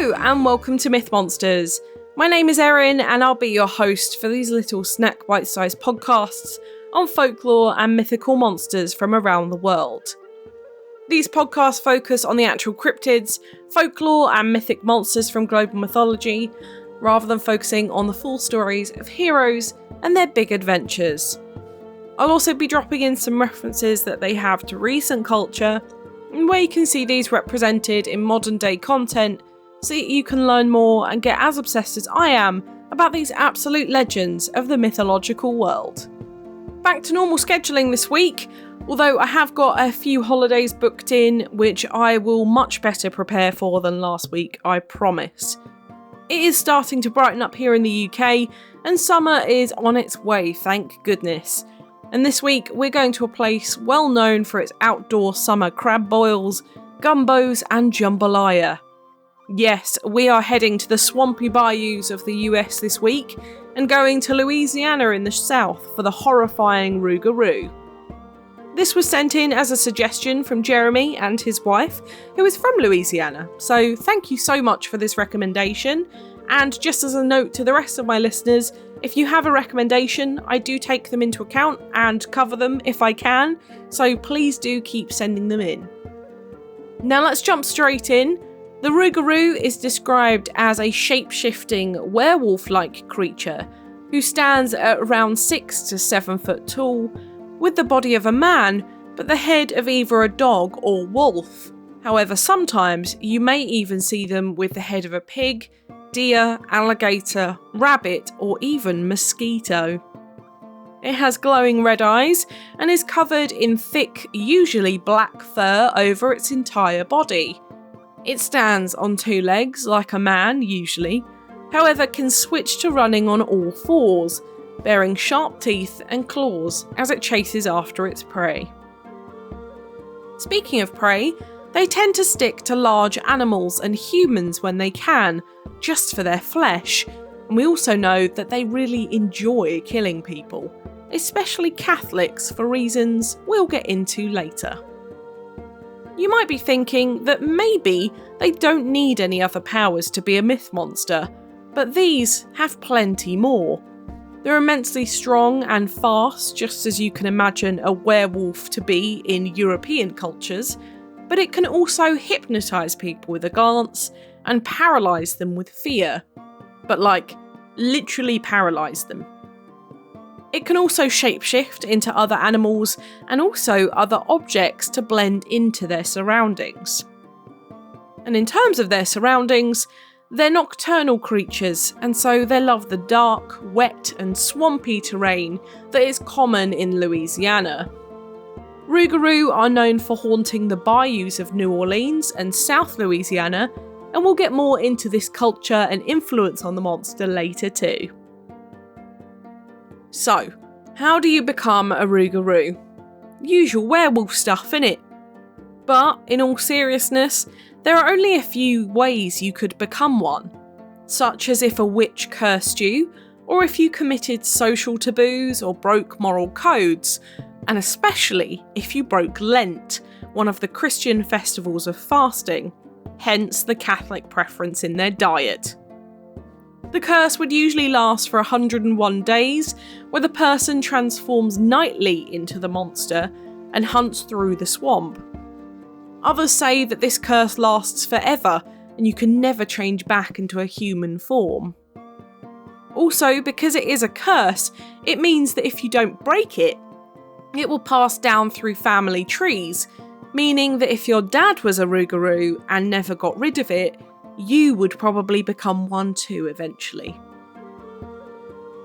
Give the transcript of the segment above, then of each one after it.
Hello and welcome to Myth Monsters. My name is Erin and I'll be your host for these little snack bite-sized podcasts on folklore and mythical monsters from around the world. These podcasts focus on the actual cryptids, folklore and mythic monsters from global mythology, rather than focusing on the full stories of heroes and their big adventures. I'll also be dropping in some references that they have to recent culture, and where you can see these represented in modern day content so that you can learn more and get as obsessed as I am about these absolute legends of the mythological world. Back to normal scheduling this week, although I have got a few holidays booked in which I will much better prepare for than last week, I promise. It is starting to brighten up here in the UK and summer is on its way, thank goodness. And this week we're going to a place well known for its outdoor summer crab boils, gumbos and jambalaya. Yes, we are heading to the swampy bayous of the US this week and going to Louisiana in the south for the horrifying Rougarou. This was sent in as a suggestion from Jeremy and his wife, who is from Louisiana, so thank you so much for this recommendation. And just as a note to the rest of my listeners, if you have a recommendation, I do take them into account and cover them if I can, so please do keep sending them in. Now let's jump straight in. The Rougarou is described as a shape-shifting, werewolf-like creature who stands at around 6 to 7 foot tall, with the body of a man, but the head of either a dog or wolf. However, sometimes you may even see them with the head of a pig, deer, alligator, rabbit, or even mosquito. It has glowing red eyes and is covered in thick, usually black fur over its entire body. It stands on 2 legs like a man, usually, however can switch to running on all 4s, bearing sharp teeth and claws as it chases after its prey. Speaking of prey, they tend to stick to large animals and humans when they can, just for their flesh, and we also know that they really enjoy killing people, especially Catholics for reasons we'll get into later. You might be thinking that maybe they don't need any other powers to be a myth monster, but these have plenty more. They're immensely strong and fast, just as you can imagine a werewolf to be in European cultures, but it can also hypnotise people with a glance and paralyse them with fear. But literally paralyse them. It can also shapeshift into other animals and also other objects to blend into their surroundings. And in terms of their surroundings, they're nocturnal creatures, and so they love the dark, wet and swampy terrain that is common in Louisiana. Rougarou are known for haunting the bayous of New Orleans and South Louisiana, and we'll get more into this culture and influence on the monster later too. So, how do you become a Rougarou? Usual werewolf stuff, innit? But, in all seriousness, there are only a few ways you could become one, such as if a witch cursed you, or if you committed social taboos or broke moral codes, and especially if you broke Lent, one of the Christian festivals of fasting, hence the Catholic preference in their diet. The curse would usually last for 101 days, where the person transforms nightly into the monster and hunts through the swamp. Others say that this curse lasts forever and you can never change back into a human form. Also, because it is a curse, it means that if you don't break it, it will pass down through family trees, meaning that if your dad was a Rougarou and never got rid of it, you would probably become one too eventually.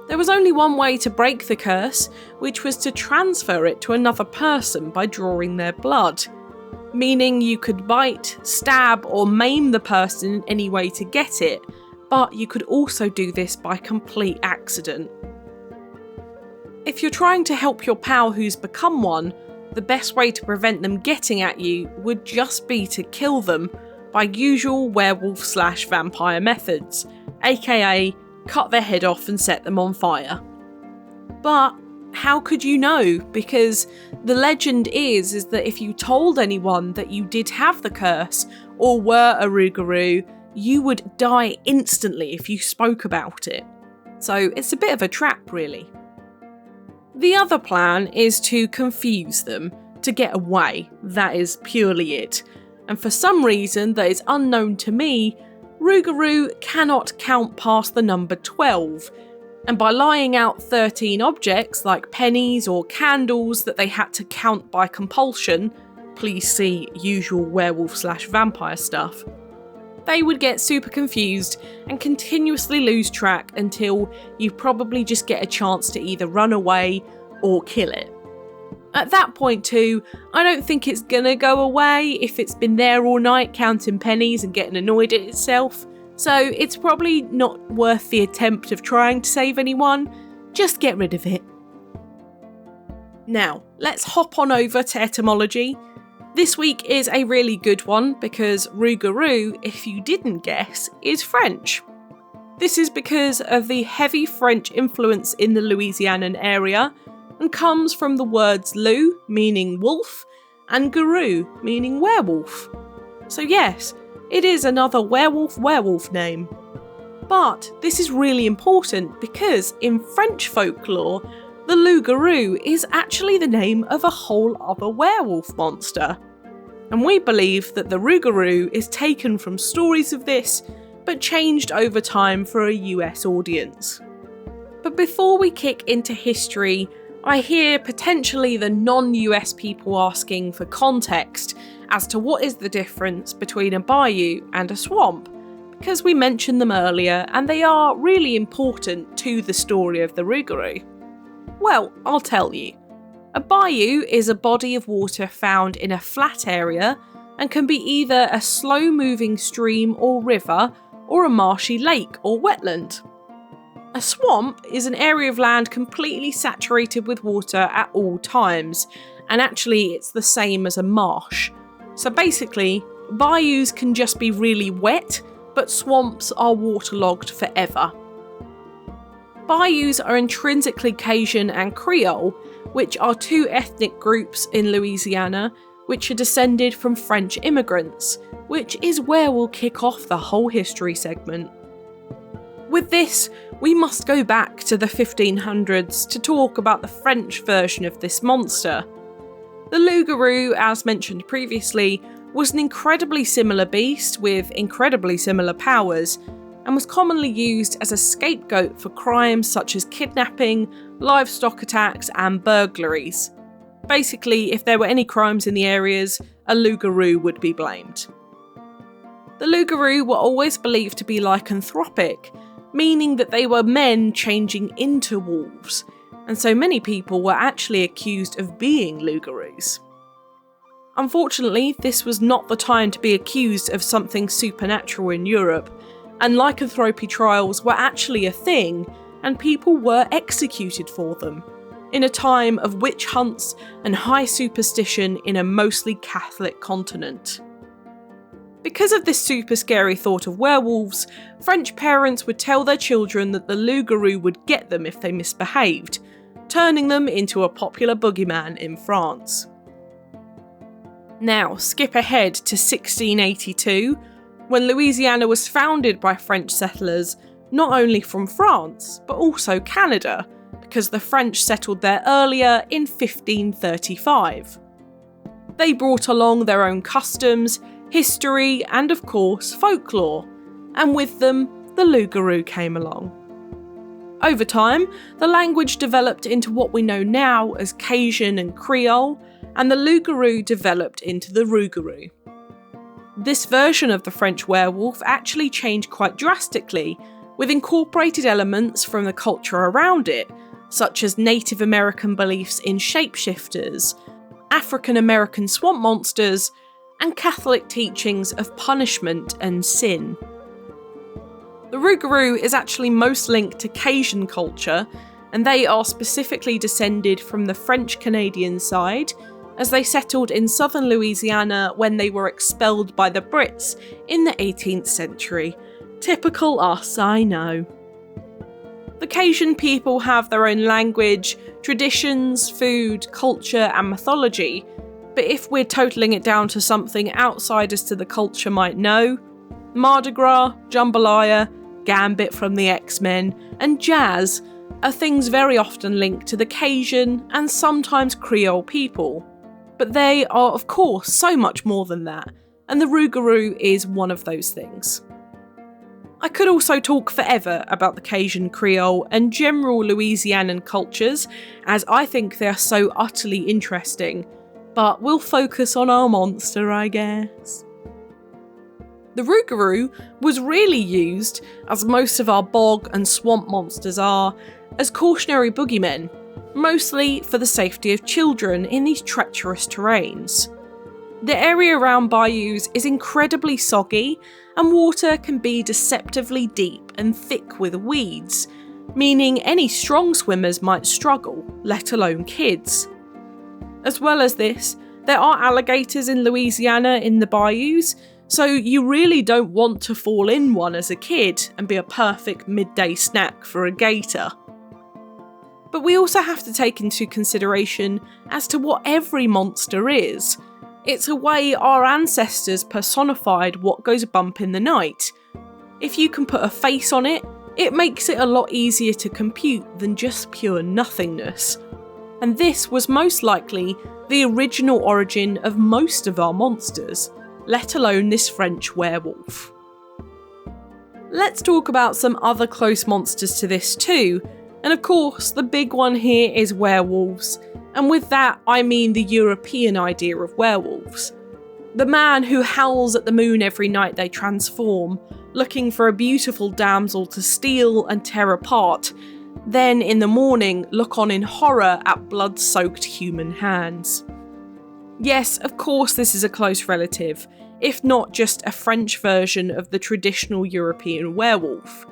There was only one way to break the curse, which was to transfer it to another person by drawing their blood, meaning you could bite, stab or maim the person in any way to get it, but you could also do this by complete accident. If you're trying to help your pal who's become one, the best way to prevent them getting at you would just be to kill them by usual werewolf/vampire methods, aka cut their head off and set them on fire. But how could you know? Because the legend is that if you told anyone that you did have the curse or were a Rougarou, you would die instantly if you spoke about it. So it's a bit of a trap, really. The other plan is to confuse them, to get away. That is purely it. And for some reason that is unknown to me, Rougarou cannot count past the number 12. And by lying out 13 objects like pennies or candles that they had to count by compulsion, please see usual werewolf/vampire stuff, they would get super confused and continuously lose track until you probably just get a chance to either run away or kill it. At that point too, I don't think it's gonna go away if it's been there all night counting pennies and getting annoyed at itself, so it's probably not worth the attempt of trying to save anyone. Just get rid of it. Now, let's hop on over to etymology. This week is a really good one because Rougarou, if you didn't guess, is French. This is because of the heavy French influence in the Louisianan area and comes from the words loup, meaning wolf, and garou, meaning werewolf. So yes, it is another werewolf name. But this is really important because in French folklore, the loup-garou is actually the name of a whole other werewolf monster. And we believe that the Rougarou is taken from stories of this, but changed over time for a US audience. But before we kick into history, I hear potentially the non-US people asking for context as to what is the difference between a bayou and a swamp, because we mentioned them earlier and they are really important to the story of the Rougarou. Well, I'll tell you. A bayou is a body of water found in a flat area and can be either a slow-moving stream or river or a marshy lake or wetland. A swamp is an area of land completely saturated with water at all times, and actually it's the same as a marsh. So basically, bayous can just be really wet, but swamps are waterlogged forever. Bayous are intrinsically Cajun and Creole, which are two ethnic groups in Louisiana which are descended from French immigrants, which is where we'll kick off the whole history segment. With this, we must go back to the 1500s to talk about the French version of this monster. The loup-garou, as mentioned previously, was an incredibly similar beast with incredibly similar powers, and was commonly used as a scapegoat for crimes such as kidnapping, livestock attacks, and burglaries. Basically, if there were any crimes in the areas, a loup-garou would be blamed. The loup-garou were always believed to be lycanthropic, meaning that they were men changing into wolves, and so many people were actually accused of being loup-garous. Unfortunately, this was not the time to be accused of something supernatural in Europe, and lycanthropy trials were actually a thing, and people were executed for them, in a time of witch hunts and high superstition in a mostly Catholic continent. Because of this super scary thought of werewolves, French parents would tell their children that the loup-garou would get them if they misbehaved, turning them into a popular boogeyman in France. Now, skip ahead to 1682, when Louisiana was founded by French settlers, not only from France, but also Canada, because the French settled there earlier in 1535. They brought along their own customs, history, and of course, folklore, and with them, the loup-garou came along. Over time, the language developed into what we know now as Cajun and Creole, and the loup-garou developed into the Rougarou. This version of the French werewolf actually changed quite drastically, with incorporated elements from the culture around it, such as Native American beliefs in shapeshifters, African American swamp monsters, and Catholic teachings of punishment and sin. The Rougarou is actually most linked to Cajun culture, and they are specifically descended from the French-Canadian side, as they settled in southern Louisiana when they were expelled by the Brits in the 18th century. Typical us, I know. The Cajun people have their own language, traditions, food, culture, and mythology, but if we're totaling it down to something outsiders to the culture might know, Mardi Gras, Jambalaya, Gambit from the X-Men, and jazz are things very often linked to the Cajun and sometimes Creole people. But they are, of course, so much more than that, and the Rougarou is one of those things. I could also talk forever about the Cajun Creole and general Louisianan cultures, as I think they are so utterly interesting, but we'll focus on our monster, I guess. The Rougarou was really used, as most of our bog and swamp monsters are, as cautionary boogeymen, mostly for the safety of children in these treacherous terrains. The area around bayous is incredibly soggy, and water can be deceptively deep and thick with weeds, meaning any strong swimmers might struggle, let alone kids. As well as this, there are alligators in Louisiana in the bayous, so you really don't want to fall in one as a kid and be a perfect midday snack for a gator. But we also have to take into consideration as to what every monster is. It's a way our ancestors personified what goes bump in the night. If you can put a face on it, it makes it a lot easier to compute than just pure nothingness. And this was most likely the original origin of most of our monsters, let alone this French werewolf. Let's talk about some other close monsters to this too, and of course the big one here is werewolves, and with that I mean the European idea of werewolves. The man who howls at the moon every night they transform, looking for a beautiful damsel to steal and tear apart, then in the morning look on in horror at blood-soaked human hands. Yes, of course this is a close relative, if not just a French version of the traditional European werewolf.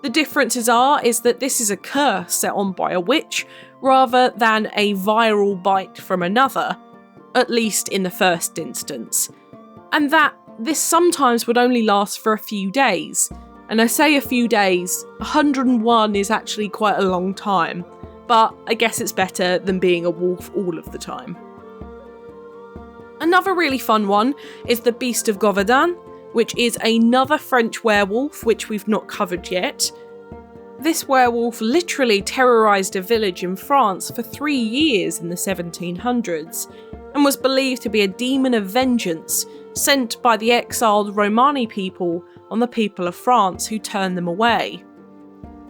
The differences is that this is a curse set on by a witch, rather than a viral bite from another, at least in the first instance. And that this sometimes would only last for a few days. And I say a few days, 101 is actually quite a long time, but I guess it's better than being a wolf all of the time. Another really fun one is the Beast of Govardin, which is another French werewolf which we've not covered yet. This werewolf literally terrorised a village in France for 3 years in the 1700s, and was believed to be a demon of vengeance sent by the exiled Romani people on the people of France who turned them away.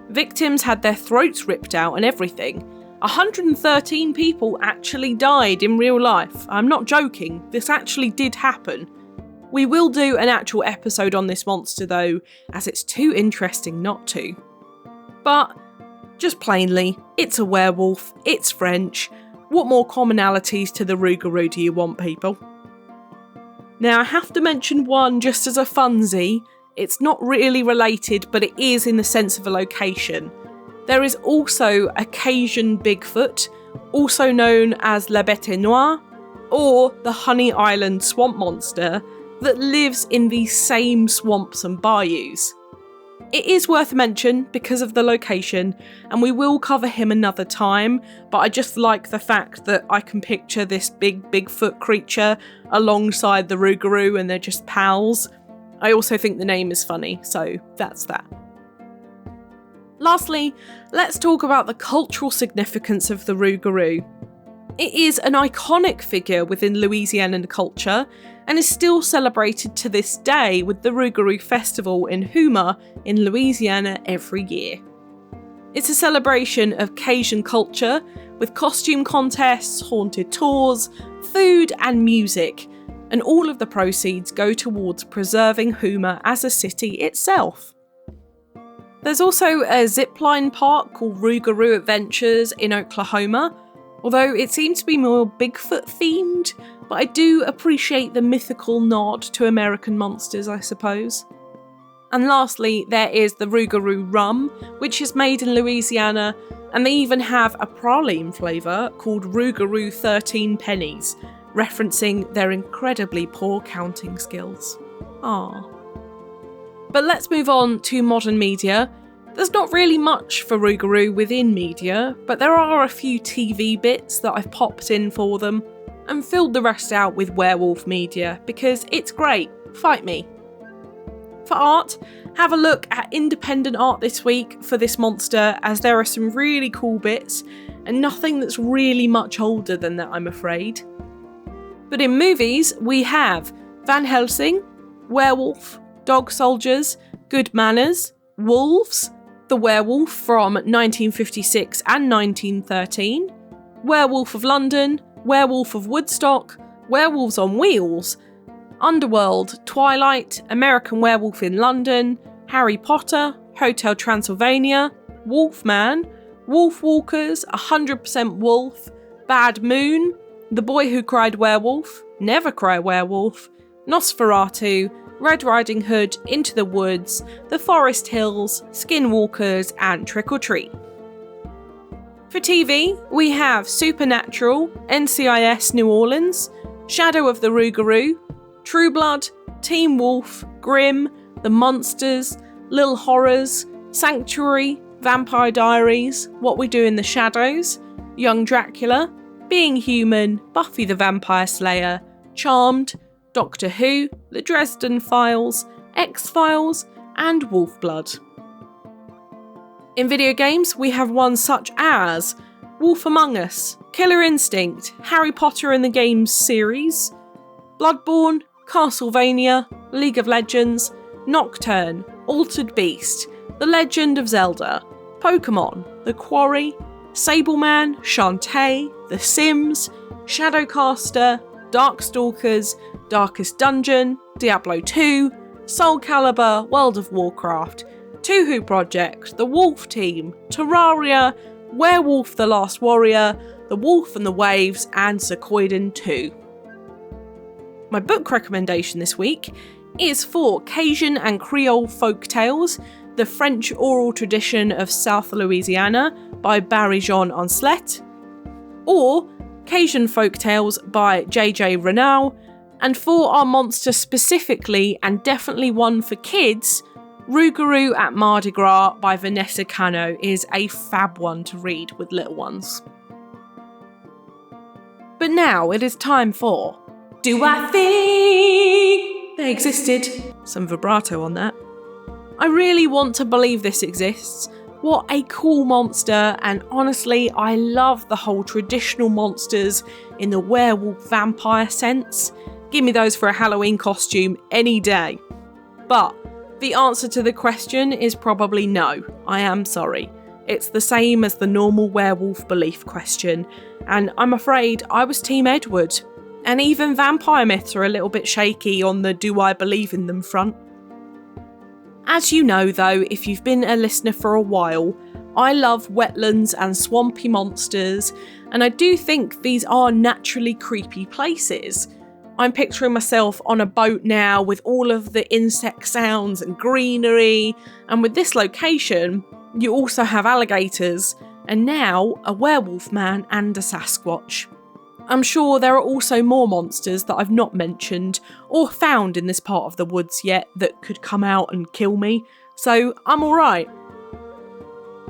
Victims had their throats ripped out and everything. 113 people actually died in real life. I'm not joking, this actually did happen. We will do an actual episode on this monster though, as it's too interesting not to. But, just plainly, it's a werewolf, it's French. What more commonalities to the Rougarou do you want, people? Now I have to mention one just as a funsy. It's not really related, but it is in the sense of a location. There is also a Cajun Bigfoot, also known as La Bête Noire, or the Honey Island swamp monster, that lives in these same swamps and bayous. It is worth a mention because of the location, and we will cover him another time, but I just like the fact that I can picture this big Bigfoot creature alongside the Rougarou and they're just pals. I also think the name is funny, so that's that. Lastly, let's talk about the cultural significance of the Rougarou. It is an iconic figure within Louisianan culture and is still celebrated to this day with the Rougarou Festival in Houma in Louisiana every year. It's a celebration of Cajun culture with costume contests, haunted tours, food and music, and all of the proceeds go towards preserving Houma as a city itself. There's also a zipline park called Rougarou Adventures in Oklahoma, although it seems to be more Bigfoot themed, but I do appreciate the mythical nod to American monsters, I suppose. And lastly, there is the Rougarou rum, which is made in Louisiana, and they even have a praline flavour called Rougarou 13 pennies, referencing their incredibly poor counting skills. Aww. But let's move on to modern media. There's not really much for Rougarou within media, but there are a few TV bits that I've popped in for them, and filled the rest out with werewolf media, because it's great, fight me. For art, have a look at independent art this week for this monster, as there are some really cool bits and nothing that's really much older than that, I'm afraid. But in movies, we have Van Helsing, Werewolf, Dog Soldiers, Good Manners, Wolves, The Werewolf from 1956 and 1913, Werewolf of London, Werewolf of Woodstock, Werewolves on Wheels, Underworld, Twilight, American Werewolf in London, Harry Potter, Hotel Transylvania, Wolfman, Wolf Walkers, 100% Wolf, Bad Moon, The Boy Who Cried Werewolf, Never Cry Werewolf, Nosferatu, Red Riding Hood, Into the Woods, The Forest Hills, Skinwalkers, and Trick or Treat. For TV, we have Supernatural, NCIS New Orleans, Shadow of the Rougarou, True Blood, Teen Wolf, Grimm, The Monsters, Little Horrors, Sanctuary, Vampire Diaries, What We Do in the Shadows, Young Dracula, Being Human, Buffy the Vampire Slayer, Charmed, Doctor Who, The Dresden Files, X-Files, and Wolfblood. In video games, we have ones such as Wolf Among Us, Killer Instinct, Harry Potter and the Games series, Bloodborne, Castlevania, League of Legends, Nocturne, Altered Beast, The Legend of Zelda, Pokemon, The Quarry, Sableman, Shantae, The Sims, Shadowcaster, Darkstalkers, Darkest Dungeon, Diablo 2, Soul Calibur, World of Warcraft, Touhou Project, The Wolf Team, Terraria, Werewolf the Last Warrior, The Wolf and the Waves, and Sequoiden 2. My book recommendation this week is for Cajun and Creole Folk Tales, the French oral tradition of South Louisiana by Barry-Jean Onslett, or Cajun Folk Tales by J.J. Renaud, and for our monster specifically, and definitely one for kids, Rougarou at Mardi Gras by Vanessa Cano is a fab one to read with little ones. But now it is time for Do I Think They Existed? Some vibrato on that. I really want to believe this exists. What a cool monster, and honestly, I love the whole traditional monsters in the werewolf vampire sense. Give me those for a Halloween costume any day. But the answer to the question is probably no. I am sorry. It's the same as the normal werewolf belief question, and I'm afraid I was Team Edward. And even vampire myths are a little bit shaky on the do I believe in them front. As you know though, if you've been a listener for a while, I love wetlands and swampy monsters, and I do think these are naturally creepy places. I'm picturing myself on a boat now with all of the insect sounds and greenery, and with this location, you also have alligators, and now a werewolf man and a Sasquatch. I'm sure there are also more monsters that I've not mentioned or found in this part of the woods yet that could come out and kill me, so I'm alright.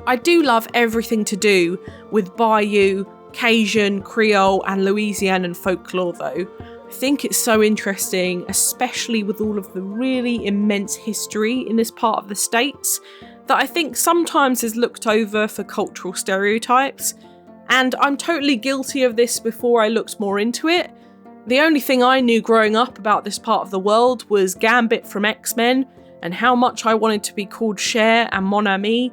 I do love everything to do with Bayou, Cajun, Creole and Louisianan folklore though. I think it's so interesting, especially with all of the really immense history in this part of the States, that I think sometimes is looked over for cultural stereotypes. And I'm totally guilty of this before I looked more into it. The only thing I knew growing up about this part of the world was Gambit from X-Men and how much I wanted to be called Cher and Mon Ami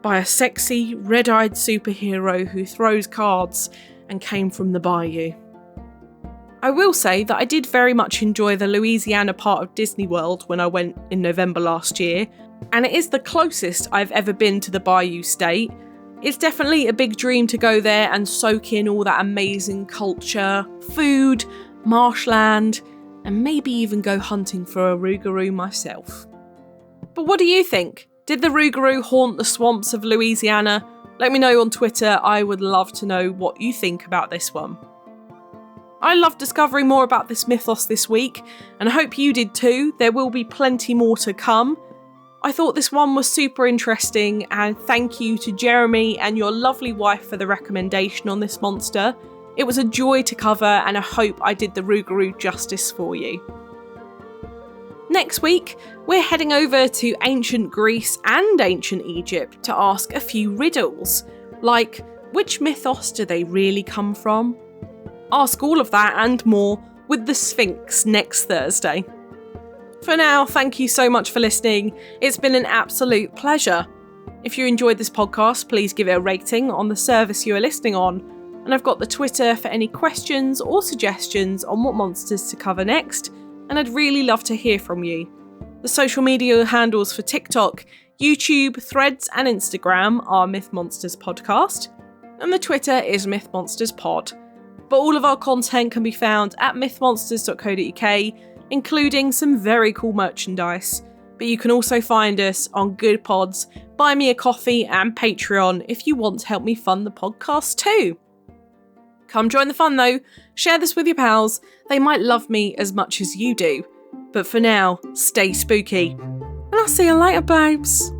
by a sexy, red-eyed superhero who throws cards and came from the bayou. I will say that I did very much enjoy the Louisiana part of Disney World when I went in November last year, and it is the closest I've ever been to the Bayou State. It's definitely a big dream to go there and soak in all that amazing culture, food, marshland, and maybe even go hunting for a Rougarou myself. But what do you think? Did the Rougarou haunt the swamps of Louisiana? Let me know on Twitter, I would love to know what you think about this one. I love discovering more about this mythos this week, and I hope you did too. There will be plenty more to come. I thought this one was super interesting, and thank you to Jeremy and your lovely wife for the recommendation on this monster. It was a joy to cover, and I hope I did the Rougarou justice for you. Next week, we're heading over to ancient Greece and ancient Egypt to ask a few riddles, like which mythos do they really come from? Ask all of that and more with the Sphinx next Thursday. For now, thank you so much for listening. It's been an absolute pleasure. If you enjoyed this podcast, please give it a rating on the service you are listening on. And I've got the Twitter for any questions or suggestions on what monsters to cover next, and I'd really love to hear from you. The social media handles for TikTok, YouTube, Threads and Instagram are Myth Monsters Podcast, and the Twitter is Myth Monsters Pod. But all of our content can be found at mythmonsters.co.uk, including some very cool merchandise. But you can also find us on Good Pods, Buy Me a Coffee and Patreon if you want to help me fund the podcast too. Come join the fun though, share this with your pals, they might love me as much as you do. But for now, stay spooky. And I'll see you later, babes.